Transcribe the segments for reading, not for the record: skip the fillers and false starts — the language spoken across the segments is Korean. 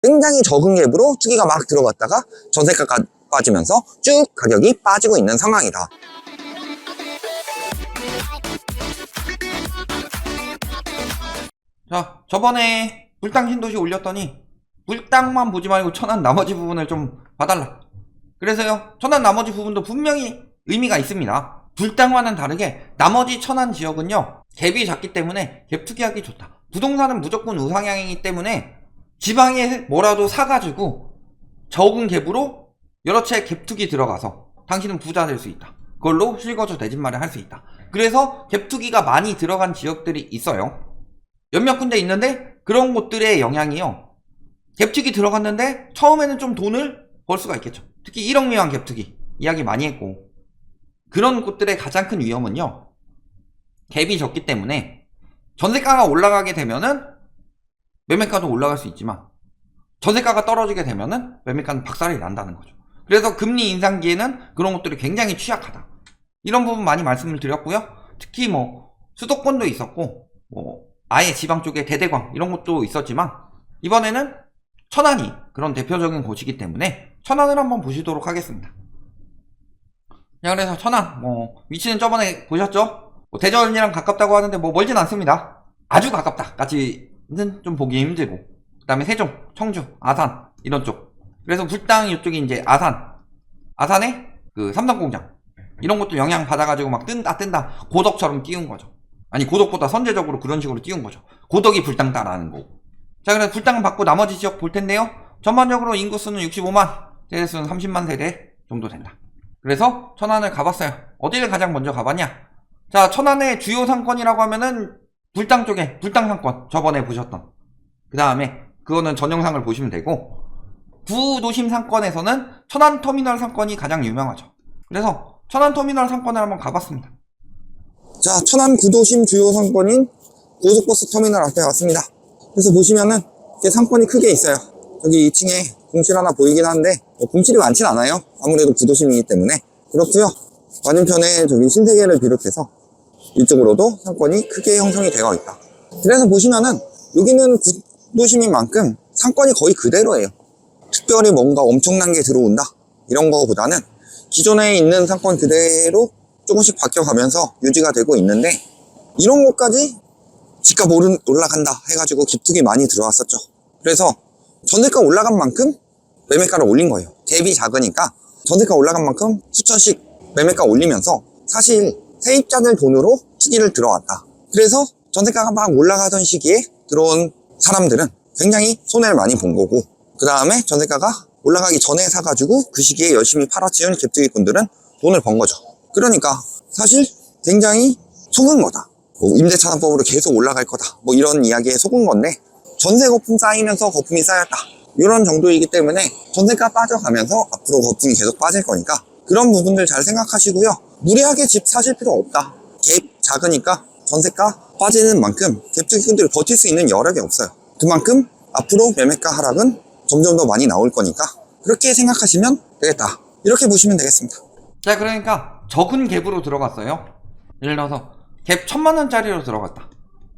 굉장히 적은 갭으로 투기가 막 들어갔다가 전세가가 빠지면서 쭉 가격이 빠지고 있는 상황이다. 자, 저번에 불당 신도시 올렸더니 불당만 보지 말고 천안 나머지 부분을 좀 봐달라. 그래서요, 천안 나머지 부분도 분명히 의미가 있습니다. 불당과는 다르게 나머지 천안 지역은요, 갭이 작기 때문에 갭 투기하기 좋다. 부동산은 무조건 우상향이기 때문에 지방에 뭐라도 사가지고 적은 갭으로 여러 채 갭 투기 들어가서 당신은 부자 될 수 있다. 그걸로 실거주 내 집 마련 할 수 있다. 그래서 갭 투기가 많이 들어간 지역들이 있어요. 몇몇 군데 있는데 그런 곳들의 영향이요, 갭투기 들어갔는데 처음에는 좀 돈을 벌 수가 있겠죠. 특히 1억 미만 갭투기 이야기 많이 했고, 그런 곳들의 가장 큰 위험은요, 갭이 적기 때문에 전세가가 올라가게 되면은 매매가도 올라갈 수 있지만 전세가가 떨어지게 되면은 매매가는 박살이 난다는 거죠. 그래서 금리 인상기에는 그런 것들이 굉장히 취약하다. 이런 부분 많이 말씀을 드렸고요. 특히 뭐 수도권도 있었고 뭐 아예 지방 쪽에 대대광 이런 것도 있었지만 이번에는 천안이 그런 대표적인 곳이기 때문에 천안을 한번 보시도록 하겠습니다. 자, 그래서 천안 뭐 위치는 저번에 보셨죠? 뭐 대전이랑 가깝다고 하는데 뭐 멀진 않습니다. 아주 가깝다 까지는 좀 보기 힘들고, 그 다음에 세종, 청주, 아산 이런 쪽. 그래서 불당 이쪽이 이제 아산에 그 삼성공장 이런 것도 영향 받아가지고 막 뜬다 고덕처럼 띄운 거죠. 아니, 고덕보다 선제적으로 그런 식으로 띄운 거죠. 고덕이 불당 따라하는 거고. 자, 그래서 불당을 받고 나머지 지역 볼 텐데요. 전반적으로 인구수는 65만, 세대수는 30만 세대 정도 된다. 그래서 천안을 가봤어요. 어디를 가장 먼저 가봤냐? 자, 천안의 주요 상권이라고 하면은 불당 쪽에 불당 상권 저번에 보셨던, 그 다음에 그거는 전 영상을 보시면 되고, 구도심 상권에서는 천안터미널 상권이 가장 유명하죠. 그래서 천안터미널 상권을 한번 가봤습니다. 자, 천안 구도심 주요 상권인 고속버스 터미널 앞에 왔습니다. 그래서 보시면은 이렇게 상권이 크게 있어요. 여기 2층에 공실 하나 보이긴 한데 공실이 많진 않아요. 아무래도 구도심이기 때문에. 그렇고요. 맞은편에 저기 신세계를 비롯해서 이쪽으로도 상권이 크게 형성이 되어 있다. 그래서 보시면은 여기는 구도심인 만큼 상권이 거의 그대로예요. 특별히 뭔가 엄청난 게 들어온다 이런 거보다는 기존에 있는 상권 그대로 조금씩 바뀌어가면서 유지가 되고 있는데, 이런 곳까지 집값 올라간다 해가지고 갭투기 많이 들어왔었죠. 그래서 전세가 올라간 만큼 매매가를 올린 거예요. 갭이 작으니까 전세가 올라간 만큼 수천씩 매매가 올리면서 사실 세입자들 돈으로 투기를 들어왔다. 그래서 전세가가 막 올라가던 시기에 들어온 사람들은 굉장히 손해를 많이 본 거고, 그 다음에 전세가가 올라가기 전에 사가지고 그 시기에 열심히 팔아치운 갭투기꾼들은 돈을 번 거죠. 그러니까 사실 굉장히 속은 거다. 뭐 임대차납법으로 계속 올라갈 거다, 뭐 이런 이야기에 속은 건데, 전세 거품 쌓이면서 거품이 쌓였다 이런 정도이기 때문에 전세가 빠져가면서 앞으로 거품이 계속 빠질 거니까 그런 부분들 잘 생각하시고요. 무리하게 집 사실 필요 없다. 갭 작으니까 전세가 빠지는 만큼 갭투기꾼들이 버틸 수 있는 여력이 없어요. 그만큼 앞으로 매매가 하락은 점점 더 많이 나올 거니까 그렇게 생각하시면 되겠다, 이렇게 보시면 되겠습니다. 자, 그러니까 적은 갭으로 들어갔어요. 예를 들어서 갭 1000만원짜리로 들어갔다.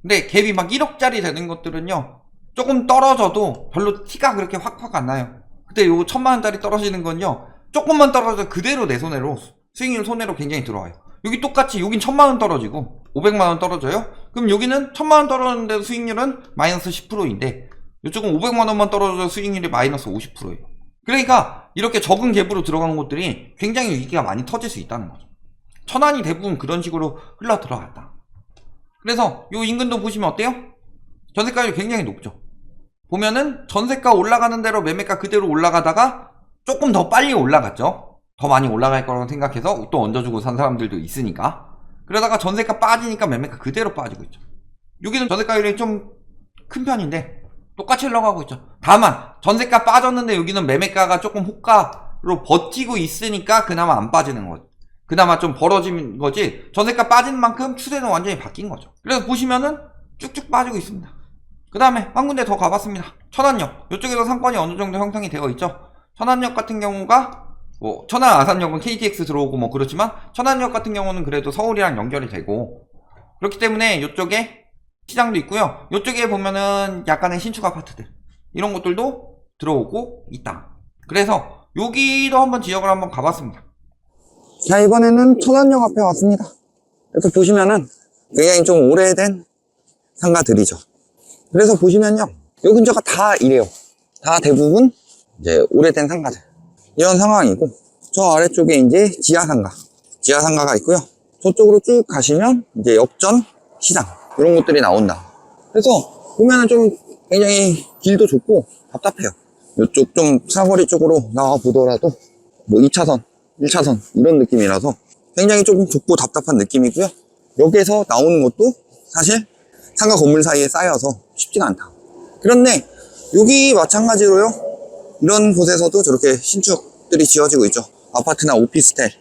근데 갭이 막 1억짜리 되는 것들은요, 조금 떨어져도 별로 티가 그렇게 확확 안 나요. 근데 요 1000만원짜리 떨어지는 건요, 조금만 떨어져도 그대로 내 손해로, 수익률 손해로 굉장히 들어와요. 여기 똑같이 여긴 1000만원 떨어지고 500만원 떨어져요? 그럼 여기는 1000만원 떨어졌는데 수익률은 마이너스 10%인데 이쪽은 500만원만 떨어져서 수익률이 마이너스 50%예요. 그러니까 이렇게 적은 갭으로 들어간 곳들이 굉장히 위기가 많이 터질 수 있다는 거죠. 천안이 대부분 그런 식으로 흘러 들어갔다. 그래서 요 인근도 보시면 어때요? 전세가율이 굉장히 높죠. 보면은 전세가 올라가는 대로 매매가 그대로 올라가다가 조금 더 빨리 올라갔죠. 더 많이 올라갈 거라고 생각해서 또 얹어주고 산 사람들도 있으니까. 그러다가 전세가 빠지니까 매매가 그대로 빠지고 있죠. 여기는 전세가율이 좀 큰 편인데 똑같이 흘러가고 있죠. 다만 전세가 빠졌는데 여기는 매매가가 조금 호가로 버티고 있으니까 그나마 안 빠지는 거죠. 그나마 좀 벌어진 거지, 전세가 빠진 만큼 추세는 완전히 바뀐 거죠. 그래서 보시면은 쭉쭉 빠지고 있습니다. 그 다음에 한 군데 더 가봤습니다. 천안역. 이쪽에도 상권이 어느 정도 형성이 되어 있죠. 천안역 같은 경우가 뭐 천안 아산역은 KTX 들어오고 뭐 그렇지만 천안역 같은 경우는 그래도 서울이랑 연결이 되고 그렇기 때문에 이쪽에 시장도 있고요. 이쪽에 보면은 약간의 신축 아파트들 이런 것들도 들어오고 있다. 그래서 여기도 한번 지역을 한번 가봤습니다. 자, 이번에는 천안역 앞에 왔습니다. 그래서 보시면은 굉장히 좀 오래된 상가들이죠. 그래서 보시면요, 요 근처가 다 이래요. 다 대부분 이제 오래된 상가들. 이런 상황이고, 저 아래쪽에 이제 지하상가가 있고요. 저쪽으로 쭉 가시면 이제 역전 시장 이런 것들이 나온다. 그래서 보면은 좀 굉장히 길도 좁고 답답해요. 이쪽 좀 사거리 쪽으로 나와 보더라도 뭐 2차선, 1차선 이런 느낌이라서 굉장히 조금 좁고 답답한 느낌이고요. 여기에서 나오는 것도 사실 상가 건물 사이에 쌓여서 쉽지가 않다. 그런데 여기 마찬가지로요, 이런 곳에서도 저렇게 신축들이 지어지고 있죠. 아파트나 오피스텔,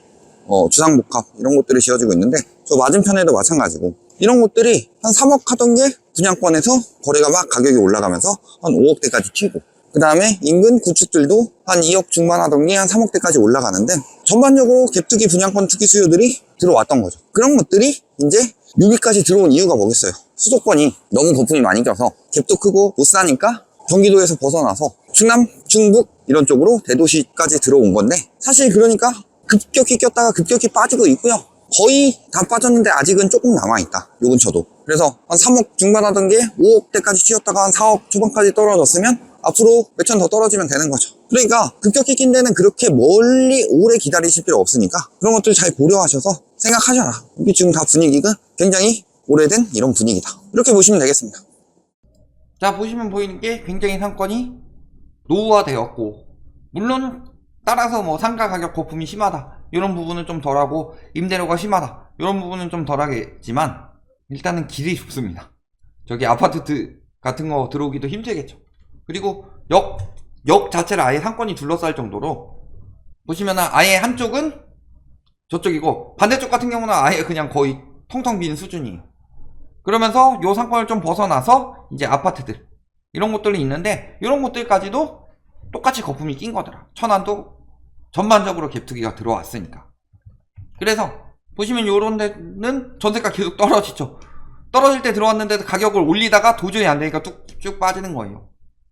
주상복합 이런 곳들이 지어지고 있는데, 저 맞은편에도 마찬가지고, 이런 곳들이 한 3억 하던 게 분양권에서 거래가 막 가격이 올라가면서 한 5억대까지 튀고, 그 다음에 인근 구축들도 한 2억 중반 하던 게 한 3억대까지 올라가는데, 전반적으로 갭투기 분양권 투기 수요들이 들어왔던 거죠. 그런 것들이 이제 6위까지 들어온 이유가 뭐겠어요? 수도권이 너무 거품이 많이 껴서 갭도 크고 못 사니까 경기도에서 벗어나서 충남, 충북 이런 쪽으로 대도시까지 들어온 건데, 사실 그러니까 급격히 꼈다가 급격히 빠지고 있고요. 거의 다 빠졌는데 아직은 조금 남아있다, 요 근처도. 그래서 한 3억 중반 하던 게 5억대까지 튀었다가 한 4억 초반까지 떨어졌으면 앞으로 몇 천 더 떨어지면 되는 거죠. 그러니까 급격히 낀 데는 그렇게 멀리 오래 기다리실 필요 없으니까 그런 것들 잘 고려하셔서 생각하셔라. 이게 지금 다 분위기가 굉장히 오래된 이런 분위기다, 이렇게 보시면 되겠습니다. 자, 보시면 보이는 게 굉장히 상권이 노후화되었고, 물론 따라서 뭐 상가 가격 거품이 심하다 이런 부분은 좀 덜하고, 임대료가 심하다 이런 부분은 좀 덜하겠지만, 일단은 길이 좁습니다. 저기 아파트 같은 거 들어오기도 힘들겠죠. 그리고 역 자체를 아예 상권이 둘러쌀 정도로, 보시면은 아예 한쪽은 저쪽이고 반대쪽 같은 경우는 아예 그냥 거의 텅텅 빈 수준이에요. 그러면서 요 상권을 좀 벗어나서 이제 아파트들 이런 곳들이 있는데, 이런 곳들까지도 똑같이 거품이 낀 거더라. 천안도 전반적으로 갭투기가 들어왔으니까. 그래서 보시면 요런 데는 전세가 계속 떨어지죠. 떨어질 때 들어왔는데도 가격을 올리다가 도저히 안 되니까 뚝쭉 빠지는 거예요.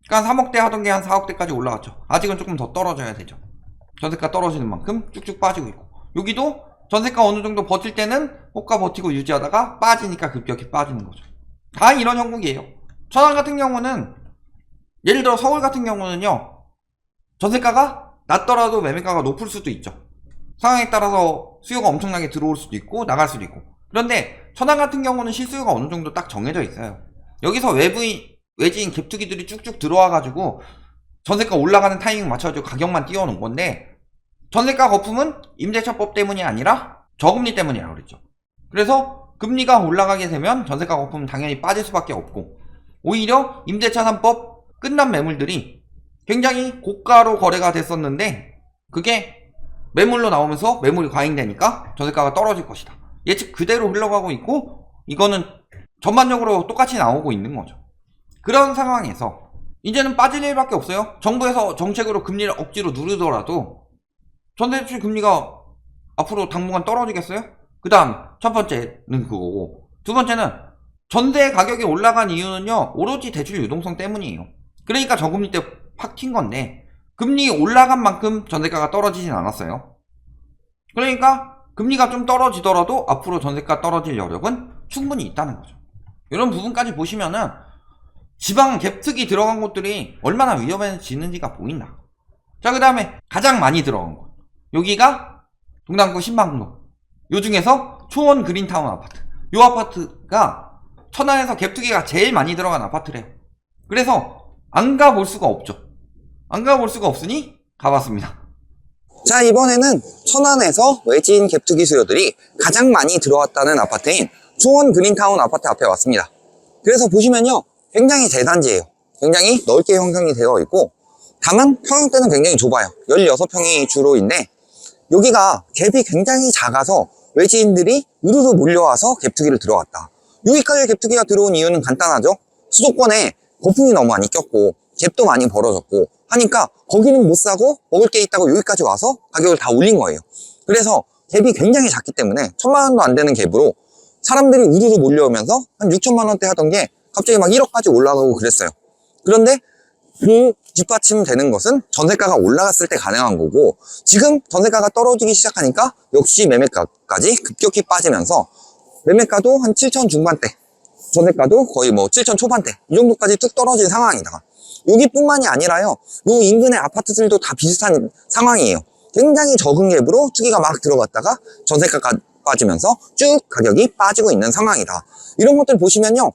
그러니까 3억대 하던 게 한 4억대까지 올라갔죠. 아직은 조금 더 떨어져야 되죠. 전세가 떨어지는 만큼 쭉쭉 빠지고 있고, 여기도 전세가 어느 정도 버틸 때는 호가 버티고 유지하다가 빠지니까 급격히 빠지는 거죠. 다 이런 형국이에요. 천안 같은 경우는, 예를 들어 서울 같은 경우는요, 전세가가 낮더라도 매매가가 높을 수도 있죠. 상황에 따라서 수요가 엄청나게 들어올 수도 있고 나갈 수도 있고. 그런데 천안 같은 경우는 실수요가 어느 정도 딱 정해져 있어요. 여기서 외지인 갭투기들이 쭉쭉 들어와가지고 전세가 올라가는 타이밍 맞춰가지고 가격만 띄워놓은 건데, 전세가 거품은 임대차법 때문이 아니라 저금리 때문이라고 그랬죠. 그래서 금리가 올라가게 되면 전세가 거품은 당연히 빠질 수밖에 없고, 오히려 임대차 3법 끝난 매물들이 굉장히 고가로 거래가 됐었는데, 그게 매물로 나오면서 매물이 과잉되니까 전세가가 떨어질 것이다, 예측 그대로 흘러가고 있고, 이거는 전반적으로 똑같이 나오고 있는 거죠. 그런 상황에서 이제는 빠질 일밖에 없어요. 정부에서 정책으로 금리를 억지로 누르더라도 전세대출 금리가 앞으로 당분간 떨어지겠어요? 그 다음 첫 번째는 그거고, 두 번째는 전세 가격이 올라간 이유는요, 오로지 대출 유동성 때문이에요. 그러니까 저금리 때 확 튄 건데, 금리 올라간 만큼 전세가가 떨어지진 않았어요. 그러니까 금리가 좀 떨어지더라도 앞으로 전세가 떨어질 여력은 충분히 있다는 거죠. 이런 부분까지 보시면은 지방 갭특이 들어간 곳들이 얼마나 위험해지는지가 보인다. 자, 그 다음에 가장 많이 들어간 곳, 여기가 동남구 신방로, 요 중에서 초원 그린타운 아파트. 요 아파트가 천안에서 갭투기가 제일 많이 들어간 아파트래요. 그래서 안 가볼 수가 없죠. 안 가볼 수가 없으니 가봤습니다. 자, 이번에는 천안에서 외지인 갭투기 수요들이 가장 많이 들어왔다는 아파트인 초원 그린타운 아파트 앞에 왔습니다. 그래서 보시면요, 굉장히 대단지예요. 굉장히 넓게 형성이 되어 있고, 다만 평형대는 굉장히 좁아요. 16평이 주로인데, 여기가 갭이 굉장히 작아서 외지인들이 우르르 몰려와서 갭투기를 들어왔다. 여기까지 갭투기가 들어온 이유는 간단하죠. 수도권에 거품이 너무 많이 꼈고 갭도 많이 벌어졌고 하니까 거기는 못 사고 먹을 게 있다고 여기까지 와서 가격을 다 올린 거예요. 그래서 갭이 굉장히 작기 때문에 1,000만 원도 안 되는 갭으로 사람들이 우르르 몰려오면서 한 6천만 원대 하던 게 갑자기 막 1억까지 올라가고 그랬어요. 그런데 그 뒷받침되는 것은 전세가가 올라갔을 때 가능한 거고, 지금 전세가가 떨어지기 시작하니까 역시 매매가까지 급격히 빠지면서 매매가도 한 7천 중반대, 전세가도 거의 뭐 7천 초반대 이 정도까지 뚝 떨어진 상황이다. 여기뿐만이 아니라요, 요 인근의 아파트들도 다 비슷한 상황이에요. 굉장히 적은 갭으로 투기가 막 들어갔다가 전세가가 빠지면서 쭉 가격이 빠지고 있는 상황이다. 이런 것들 보시면요,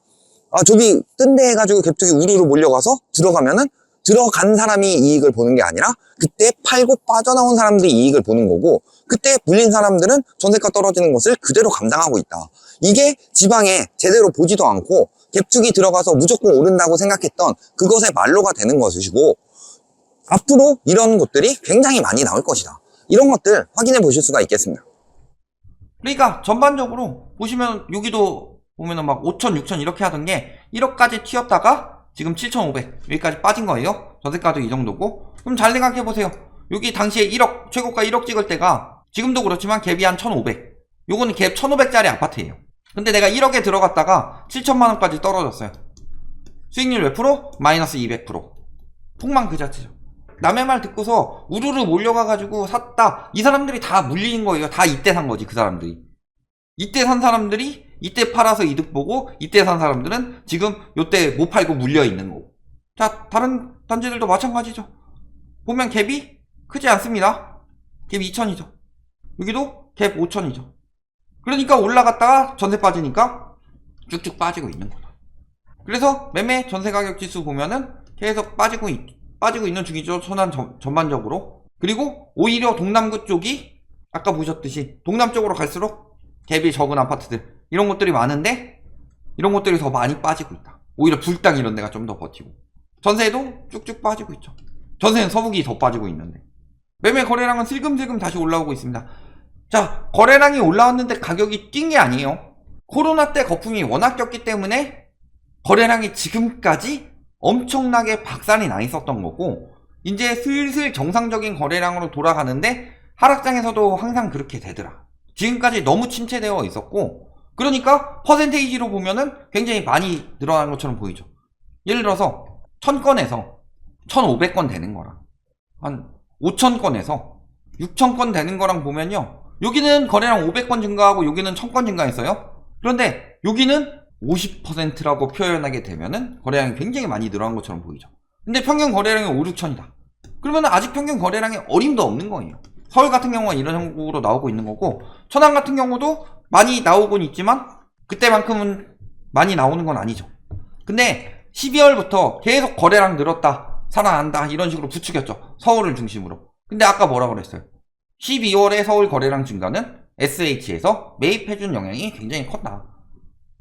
저기 뜬데 해가지고 갭투기 우르르 몰려가서 들어가면은 들어간 사람이 이익을 보는 게 아니라 그때 팔고 빠져나온 사람들이 이익을 보는 거고, 그때 물린 사람들은 전세가 떨어지는 것을 그대로 감당하고 있다. 이게 지방에 제대로 보지도 않고 갭투기 들어가서 무조건 오른다고 생각했던 그것의 말로가 되는 것이고, 앞으로 이런 것들이 굉장히 많이 나올 것이다. 이런 것들 확인해 보실 수가 있겠습니다. 그러니까 전반적으로 보시면 여기도 보면은 막 5천, 6천 이렇게 하던 게 1억까지 튀었다가 지금 7,500 여기까지 빠진 거예요. 전세가도 이 정도고. 그럼 잘 생각해 보세요. 여기 당시에 1억, 최고가 1억 찍을 때가 지금도 그렇지만 갭이 한 1,500. 요거는 갭 1,500짜리 아파트예요. 근데 내가 1억에 들어갔다가 7천만 원까지 떨어졌어요. 수익률 몇 프로? 마이너스 200%. 폭망 그 자체죠. 남의 말 듣고서 우르르 몰려가가지고 샀다. 이 사람들이 다 물린 거예요. 다 이때 산 거지, 그 사람들이. 이때 산 사람들이 이때 팔아서 이득 보고, 이때 산 사람들은 지금 요때 못 팔고 물려 있는 거고. 자, 다른 단지들도 마찬가지죠. 보면 갭이 크지 않습니다. 갭 2천이죠. 여기도 갭 5천이죠. 그러니까 올라갔다가 전세 빠지니까 쭉쭉 빠지고 있는 거다. 그래서 매매 전세 가격 지수 보면은 계속 빠지고 있는 중이죠. 천안 전반적으로. 그리고 오히려 동남구 쪽이 아까 보셨듯이 동남 쪽으로 갈수록 갭이 적은 아파트들 이런 것들이 많은데, 이런 것들이 더 많이 빠지고 있다. 오히려 불당 이런 데가 좀 더 버티고, 전세도 쭉쭉 빠지고 있죠. 전세는 서북이 더 빠지고 있는데, 매매 거래량은 슬금슬금 다시 올라오고 있습니다. 자, 거래량이 올라왔는데 가격이 뛴 게 아니에요. 코로나 때 거품이 워낙 꼈기 때문에 거래량이 지금까지 엄청나게 박살이 나 있었던 거고, 이제 슬슬 정상적인 거래량으로 돌아가는데 하락장에서도 항상 그렇게 되더라. 지금까지 너무 침체되어 있었고, 그러니까 퍼센테이지로 보면은 굉장히 많이 늘어난 것처럼 보이죠. 예를 들어서 1000건에서 1500건 되는 거랑 한 5000건에서 6000건 되는 거랑 보면요, 여기는 거래량 500건 증가하고 여기는 1000건 증가했어요. 그런데 여기는 50%라고 표현하게 되면은 거래량이 굉장히 많이 늘어난 것처럼 보이죠. 근데 평균 거래량이 5, 6천이다. 그러면 아직 평균 거래량에 어림도 없는 거예요. 서울 같은 경우가 이런 형국으로 나오고 있는 거고, 천안 같은 경우도 많이 나오곤 있지만 그때만큼은 많이 나오는 건 아니죠. 근데 12월부터 계속 거래량 늘었다, 살아난다 이런 식으로 부추겼죠. 서울을 중심으로. 근데 아까 뭐라 그랬어요? 12월에 서울 거래량 증가는 SH에서 매입해준 영향이 굉장히 컸다.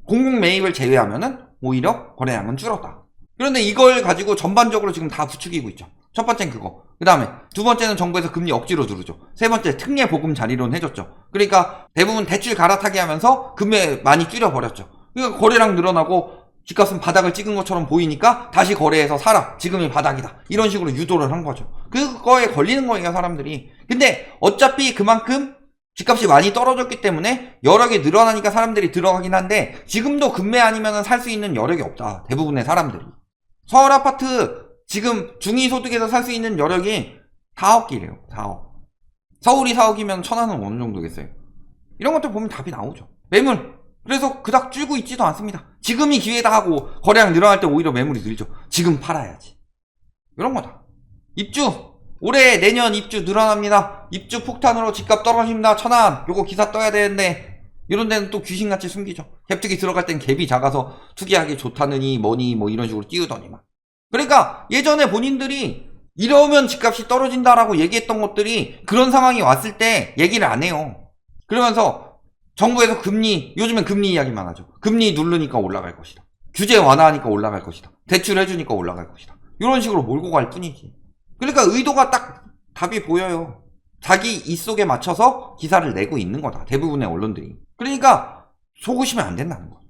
공공 매입을 제외하면은 오히려 거래량은 줄었다. 그런데 이걸 가지고 전반적으로 지금 다 부추기고 있죠. 첫 번째는 그거. 그 다음에 두 번째는 정부에서 금리 억지로 누르죠. 세 번째 특례 보금 자리론 해줬죠. 그러니까 대부분 대출 갈아타기 하면서 금액 많이 줄여버렸죠. 그러니까 거래량 늘어나고 집값은 바닥을 찍은 것처럼 보이니까 다시 거래해서 사라, 지금이 바닥이다, 이런 식으로 유도를 한 거죠. 그거에 걸리는 거예요, 사람들이. 근데 어차피 그만큼 집값이 많이 떨어졌기 때문에 여력이 늘어나니까 사람들이 들어가긴 한데, 지금도 금매 아니면 살 수 있는 여력이 없다, 대부분의 사람들이. 서울 아파트 지금 중위소득에서 살 수 있는 여력이 4억이래요. 4억. 서울이 4억이면 천안은 어느 정도겠어요? 이런 것들 보면 답이 나오죠. 매물. 그래서 그닥 줄고 있지도 않습니다. 지금이 기회다 하고 거래량 늘어날 때 오히려 매물이 늘죠. 지금 팔아야지. 이런 거다. 입주. 올해 내년 입주 늘어납니다. 입주 폭탄으로 집값 떨어집니다. 천안. 요거 기사 떠야 되는데 이런 데는 또 귀신같이 숨기죠. 갭투기 들어갈 땐 갭이 작아서 투기하기 좋다느니 뭐니 뭐 이런 식으로 띄우더니만. 그러니까 예전에 본인들이 이러면 집값이 떨어진다라고 얘기했던 것들이 그런 상황이 왔을 때 얘기를 안 해요. 그러면서 정부에서 금리, 요즘엔 금리 이야기만 하죠. 금리 누르니까 올라갈 것이다. 규제 완화하니까 올라갈 것이다. 대출해주니까 올라갈 것이다. 이런 식으로 몰고 갈 뿐이지. 그러니까 의도가 딱 답이 보여요. 자기 입 속에 맞춰서 기사를 내고 있는 거다, 대부분의 언론들이. 그러니까 속으시면 안 된다는 거예요.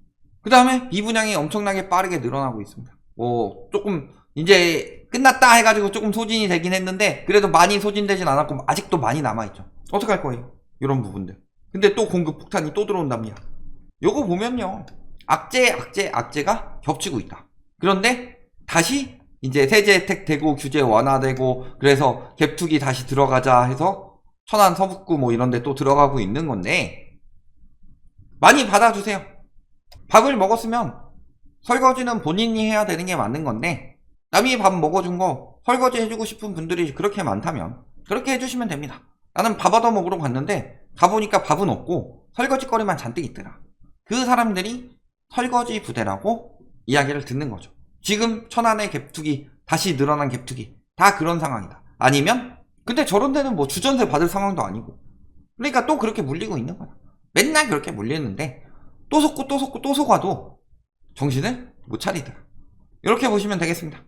그 다음에 미분양이 엄청나게 빠르게 늘어나고 있습니다. 조금 이제 끝났다 해가지고 조금 소진이 되긴 했는데 그래도 많이 소진되진 않았고 아직도 많이 남아있죠. 어떡할 거예요, 이런 부분들. 근데 또 공급 폭탄이 또 들어온답니다. 요거 보면요, 악재가 겹치고 있다. 그런데 다시 이제 세제 혜택 되고 규제 완화되고 그래서 갭투기 다시 들어가자 해서 천안 서북구 뭐 이런 데 또 들어가고 있는 건데 많이 받아주세요. 밥을 먹었으면 설거지는 본인이 해야 되는 게 맞는 건데 남이 밥 먹어준 거 설거지 해주고 싶은 분들이 그렇게 많다면 그렇게 해주시면 됩니다. 나는 밥 얻어 먹으러 갔는데 가보니까 밥은 없고 설거지거리만 잔뜩 있더라. 그 사람들이 설거지 부대라고 이야기를 듣는 거죠. 지금 천안의 갭투기, 다시 늘어난 갭투기 다 그런 상황이다. 아니면 근데 저런 데는 뭐 주전세 받을 상황도 아니고 그러니까 또 그렇게 물리고 있는 거야. 맨날 그렇게 물리는데 또 속고 또 속고 또 속아도 정신을 못 차리더라. 이렇게 보시면 되겠습니다.